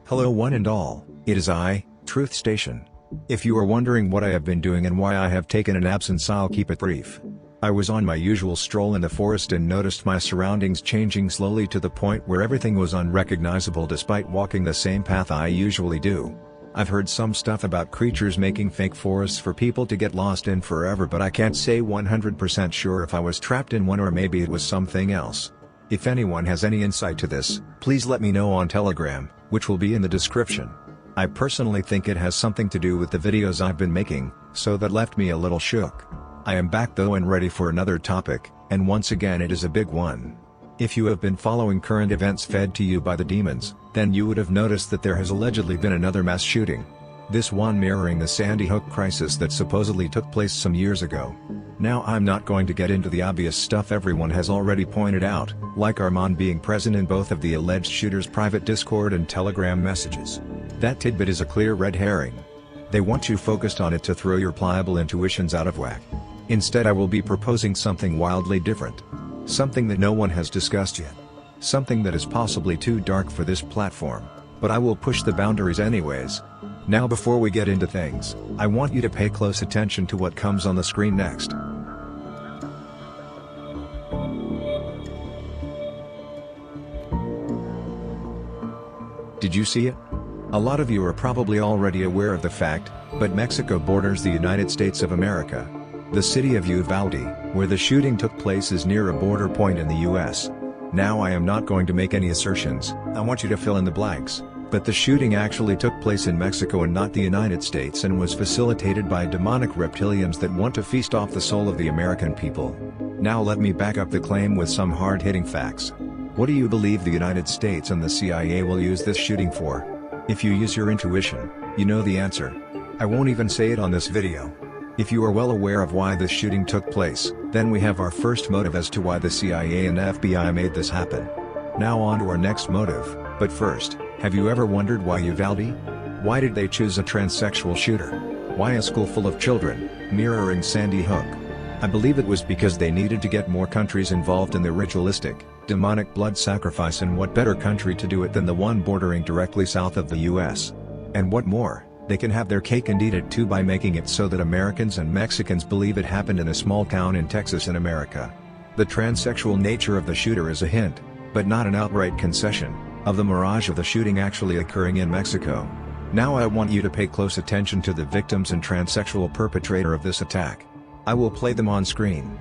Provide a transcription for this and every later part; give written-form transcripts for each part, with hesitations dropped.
Hello one and all, it is I, Truth Station. If you are wondering what I have been doing and why I have taken an absence, I'll keep it brief. I was on my usual stroll in the forest and noticed my surroundings changing slowly to the point where everything was unrecognizable despite walking the same path I usually do. I've heard some stuff about creatures making fake forests for people to get lost in forever, but I can't say 100% sure if I was trapped in one or maybe it was something else. If anyone has any insight to this, please let me know on Telegram, which will be in the description. I personally think it has something to do with the videos I've been making, so that left me a little shook. I am back though and ready for another topic, and once again it is a big one. If you have been following current events fed to you by the demons, then you would have noticed that there has allegedly been another mass shooting. This one mirroring the Sandy Hook crisis that supposedly took place some years ago. Now I'm not going to get into the obvious stuff everyone has already pointed out, like Armand being present in both of the alleged shooters' private Discord and Telegram messages. That tidbit is a clear red herring. They want you focused on it to throw your pliable intuitions out of whack. Instead I will be proposing something wildly different. Something that no one has discussed yet. Something that is possibly too dark for this platform, but I will push the boundaries anyways. Now before we get into things, I want you to pay close attention to what comes on the screen next. Did you see it? A lot of you are probably already aware of the fact, but Mexico borders the United States of America. The city of Uvalde, where the shooting took place, is near a border point in the US. Now I am not going to make any assertions, I want you to fill in the blanks, but the shooting actually took place in Mexico and not the United States, and was facilitated by demonic reptilians that want to feast off the soul of the American people. Now let me back up the claim with some hard-hitting facts. What do you believe the United States and the CIA will use this shooting for? If you use your intuition, you know the answer. I won't even say it on this video. If you are well aware of why this shooting took place, then we have our first motive as to why the CIA and FBI made this happen. Now on to our next motive, but first, have you ever wondered why Uvalde? Why did they choose a transsexual shooter? Why a school full of children, mirroring Sandy Hook? I believe it was because they needed to get more countries involved in the ritualistic, demonic blood sacrifice, and what better country to do it than the one bordering directly south of the US? And what more, they can have their cake and eat it too by making it so that Americans and Mexicans believe it happened in a small town in Texas in America. The transsexual nature of the shooter is a hint, but not an outright concession, of the mirage of the shooting actually occurring in Mexico. Now I want you to pay close attention to the victims and transsexual perpetrator of this attack. I will play them on screen.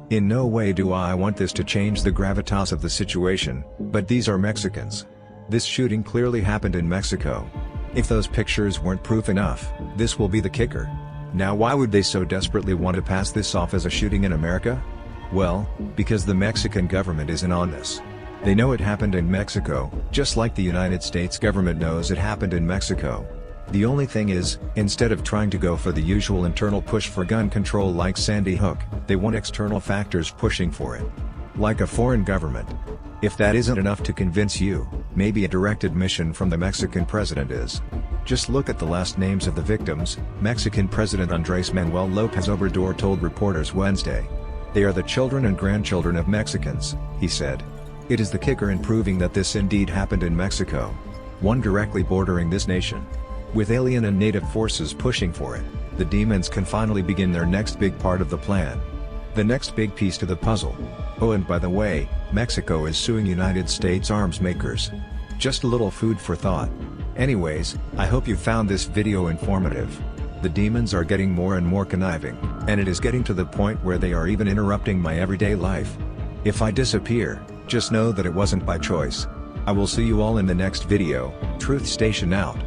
In no way do I want this to change the gravitas of the situation, but these are Mexicans. This shooting clearly happened in Mexico. If those pictures weren't proof enough, this will be the kicker. Now why would they so desperately want to pass this off as a shooting in America? Well, because the Mexican government is in on this. They know it happened in Mexico, just like the United States government knows it happened in Mexico. The only thing is, instead of trying to go for the usual internal push for gun control like Sandy Hook, they want external factors pushing for it. Like a foreign government. If that isn't enough to convince you, maybe a directed mission from the Mexican president is. Just look at the last names of the victims. Mexican President Andrés Manuel López Obrador told reporters Wednesday. They are the children and grandchildren of Mexicans, he said. It is the kicker in proving that this indeed happened in Mexico. One directly bordering this nation. With alien and native forces pushing for it, the demons can finally begin their next big part of the plan. The next big piece to the puzzle. Oh, and by the way, Mexico is suing United States arms makers. Just a little food for thought. Anyways, I hope you found this video informative. The demons are getting more and more conniving, and it is getting to the point where they are even interrupting my everyday life. If I disappear, just know that it wasn't by choice. I will see you all in the next video. Truth Station out.